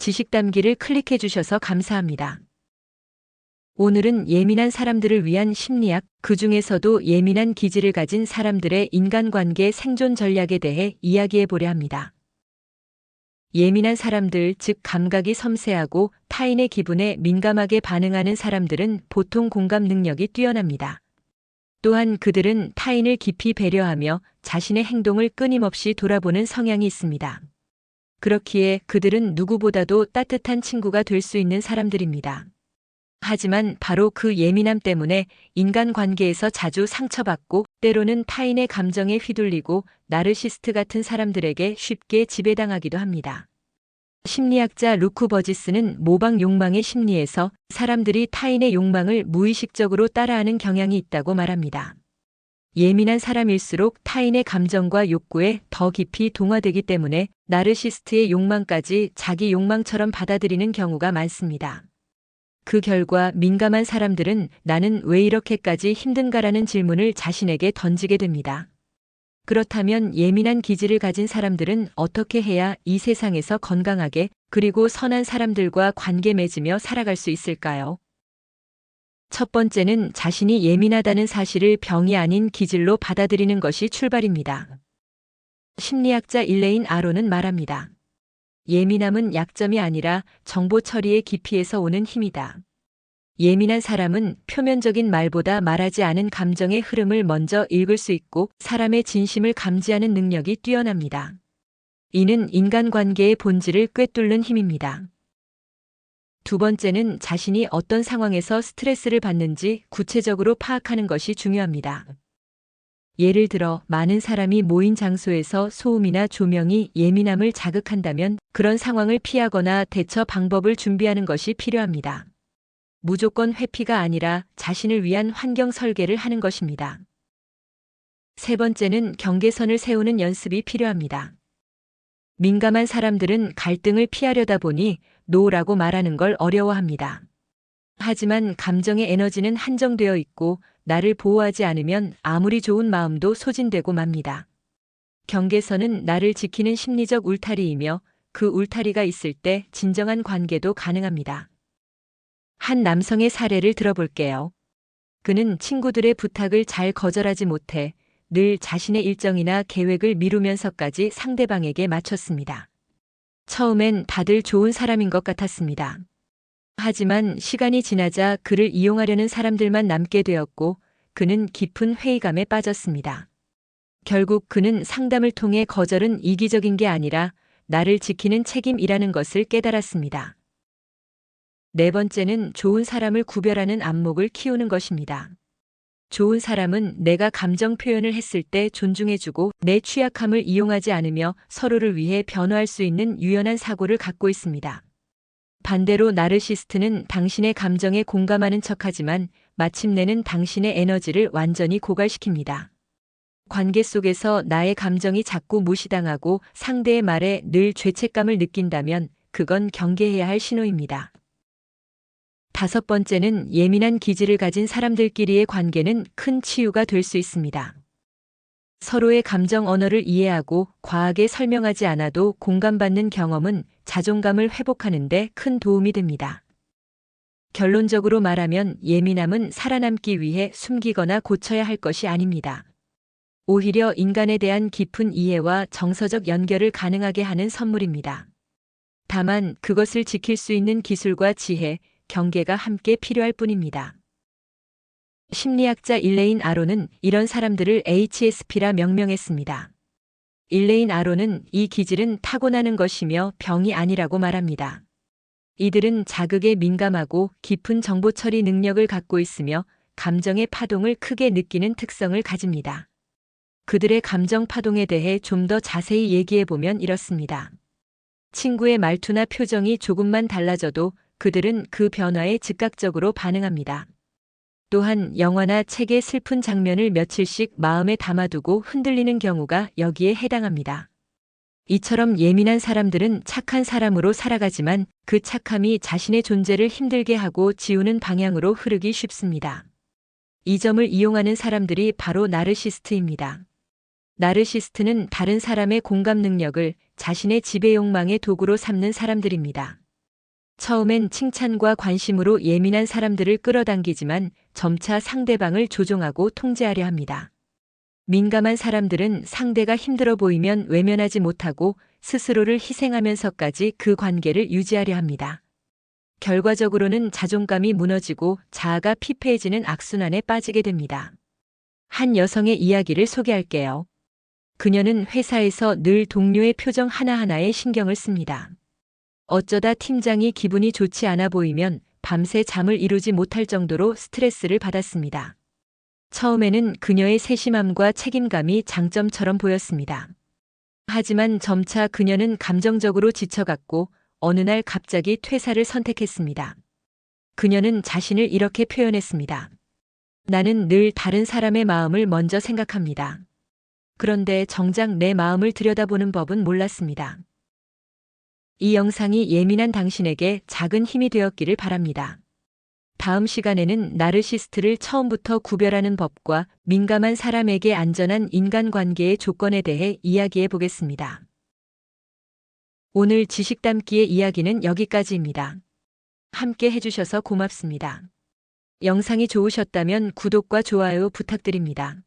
지식 담기를 클릭해 주셔서 감사합니다. 오늘은 예민한 사람들을 위한 심리학, 그 중에서도 예민한 기질을 가진 사람들의 인간관계 생존 전략에 대해 이야기해 보려 합니다. 예민한 사람들, 즉 감각이 섬세하고 타인의 기분에 민감하게 반응하는 사람들은 보통 공감 능력이 뛰어납니다. 또한 그들은 타인을 깊이 배려하며 자신의 행동을 끊임없이 돌아보는 성향이 있습니다. 그렇기에 그들은 누구보다도 따뜻한 친구가 될 수 있는 사람들입니다. 하지만 바로 그 예민함 때문에 인간관계에서 자주 상처받고 때로는 타인의 감정에 휘둘리고 나르시스트 같은 사람들에게 쉽게 지배당하기도 합니다. 심리학자 루크 버지스는 모방 욕망의 심리에서 사람들이 타인의 욕망을 무의식적으로 따라하는 경향이 있다고 말합니다. 예민한 사람일수록 타인의 감정과 욕구에 더 깊이 동화되기 때문에 나르시스트의 욕망까지 자기 욕망처럼 받아들이는 경우가 많습니다. 그 결과 민감한 사람들은 나는 왜 이렇게까지 힘든가라는 질문을 자신에게 던지게 됩니다. 그렇다면 예민한 기질을 가진 사람들은 어떻게 해야 이 세상에서 건강하게 그리고 선한 사람들과 관계 맺으며 살아갈 수 있을까요? 첫 번째는 자신이 예민하다는 사실을 병이 아닌 기질로 받아들이는 것이 출발입니다. 심리학자 일레인 아론은 말합니다. 예민함은 약점이 아니라 정보 처리의 깊이에서 오는 힘이다. 예민한 사람은 표면적인 말보다 말하지 않은 감정의 흐름을 먼저 읽을 수 있고 사람의 진심을 감지하는 능력이 뛰어납니다. 이는 인간관계의 본질을 꿰뚫는 힘입니다. 두 번째는 자신이 어떤 상황에서 스트레스를 받는지 구체적으로 파악하는 것이 중요합니다. 예를 들어 많은 사람이 모인 장소에서 소음이나 조명이 예민함을 자극한다면 그런 상황을 피하거나 대처 방법을 준비하는 것이 필요합니다. 무조건 회피가 아니라 자신을 위한 환경 설계를 하는 것입니다. 세 번째는 경계선을 세우는 연습이 필요합니다. 민감한 사람들은 갈등을 피하려다 보니 노라고 말하는 걸 어려워합니다. 하지만 감정의 에너지는 한정되어 있고 나를 보호하지 않으면 아무리 좋은 마음도 소진되고 맙니다. 경계선은 나를 지키는 심리적 울타리이며 그 울타리가 있을 때 진정한 관계도 가능합니다. 한 남성의 사례를 들어볼게요. 그는 친구들의 부탁을 잘 거절하지 못해 늘 자신의 일정이나 계획을 미루면서까지 상대방에게 맞췄습니다. 처음엔 다들 좋은 사람인 것 같았습니다. 하지만 시간이 지나자 그를 이용하려는 사람들만 남게 되었고 그는 깊은 회의감에 빠졌습니다. 결국 그는 상담을 통해 거절은 이기적인 게 아니라 나를 지키는 책임이라는 것을 깨달았습니다. 네 번째는 좋은 사람을 구별하는 안목을 키우는 것입니다. 좋은 사람은 내가 감정 표현을 했을 때 존중해주고 내 취약함을 이용하지 않으며 서로를 위해 변화할 수 있는 유연한 사고를 갖고 있습니다. 반대로 나르시스트는 당신의 감정에 공감하는 척하지만 마침내는 당신의 에너지를 완전히 고갈시킵니다. 관계 속에서 나의 감정이 자꾸 무시당하고 상대의 말에 늘 죄책감을 느낀다면 그건 경계해야 할 신호입니다. 다섯 번째는 예민한 기질을 가진 사람들끼리의 관계는 큰 치유가 될 수 있습니다. 서로의 감정 언어를 이해하고 과하게 설명하지 않아도 공감받는 경험은 자존감을 회복하는 데 큰 도움이 됩니다. 결론적으로 말하면 예민함은 살아남기 위해 숨기거나 고쳐야 할 것이 아닙니다. 오히려 인간에 대한 깊은 이해와 정서적 연결을 가능하게 하는 선물입니다. 다만 그것을 지킬 수 있는 기술과 지혜, 경계가 함께 필요할 뿐입니다. 심리학자 일레인 아론은 이런 사람들을 HSP라 명명했습니다. 일레인 아론은 이 기질은 타고나는 것이며 병이 아니라고 말합니다. 이들은 자극에 민감하고 깊은 정보 처리 능력을 갖고 있으며 감정의 파동을 크게 느끼는 특성을 가집니다. 그들의 감정 파동에 대해 좀 더 자세히 얘기해 보면 이렇습니다. 친구의 말투나 표정이 조금만 달라져도 그들은 그 변화에 즉각적으로 반응합니다. 또한 영화나 책의 슬픈 장면을 며칠씩 마음에 담아두고 흔들리는 경우가 여기에 해당합니다. 이처럼 예민한 사람들은 착한 사람으로 살아가지만 그 착함이 자신의 존재를 힘들게 하고 지우는 방향으로 흐르기 쉽습니다. 이 점을 이용하는 사람들이 바로 나르시스트입니다. 나르시스트는 다른 사람의 공감 능력을 자신의 지배 욕망의 도구로 삼는 사람들입니다. 처음엔 칭찬과 관심으로 예민한 사람들을 끌어당기지만 점차 상대방을 조종하고 통제하려 합니다. 민감한 사람들은 상대가 힘들어 보이면 외면하지 못하고 스스로를 희생하면서까지 그 관계를 유지하려 합니다. 결과적으로는 자존감이 무너지고 자아가 피폐해지는 악순환에 빠지게 됩니다. 한 여성의 이야기를 소개할게요. 그녀는 회사에서 늘 동료의 표정 하나하나에 신경을 씁니다. 어쩌다 팀장이 기분이 좋지 않아 보이면 밤새 잠을 이루지 못할 정도로 스트레스를 받았습니다. 처음에는 그녀의 세심함과 책임감이 장점처럼 보였습니다. 하지만 점차 그녀는 감정적으로 지쳐갔고 어느 날 갑자기 퇴사를 선택했습니다. 그녀는 자신을 이렇게 표현했습니다. 나는 늘 다른 사람의 마음을 먼저 생각합니다. 그런데 정작 내 마음을 들여다보는 법은 몰랐습니다. 이 영상이 예민한 당신에게 작은 힘이 되었기를 바랍니다. 다음 시간에는 나르시스트를 처음부터 구별하는 법과 민감한 사람에게 안전한 인간관계의 조건에 대해 이야기해 보겠습니다. 오늘 지식 담기의 이야기는 여기까지입니다. 함께 해주셔서 고맙습니다. 영상이 좋으셨다면 구독과 좋아요 부탁드립니다.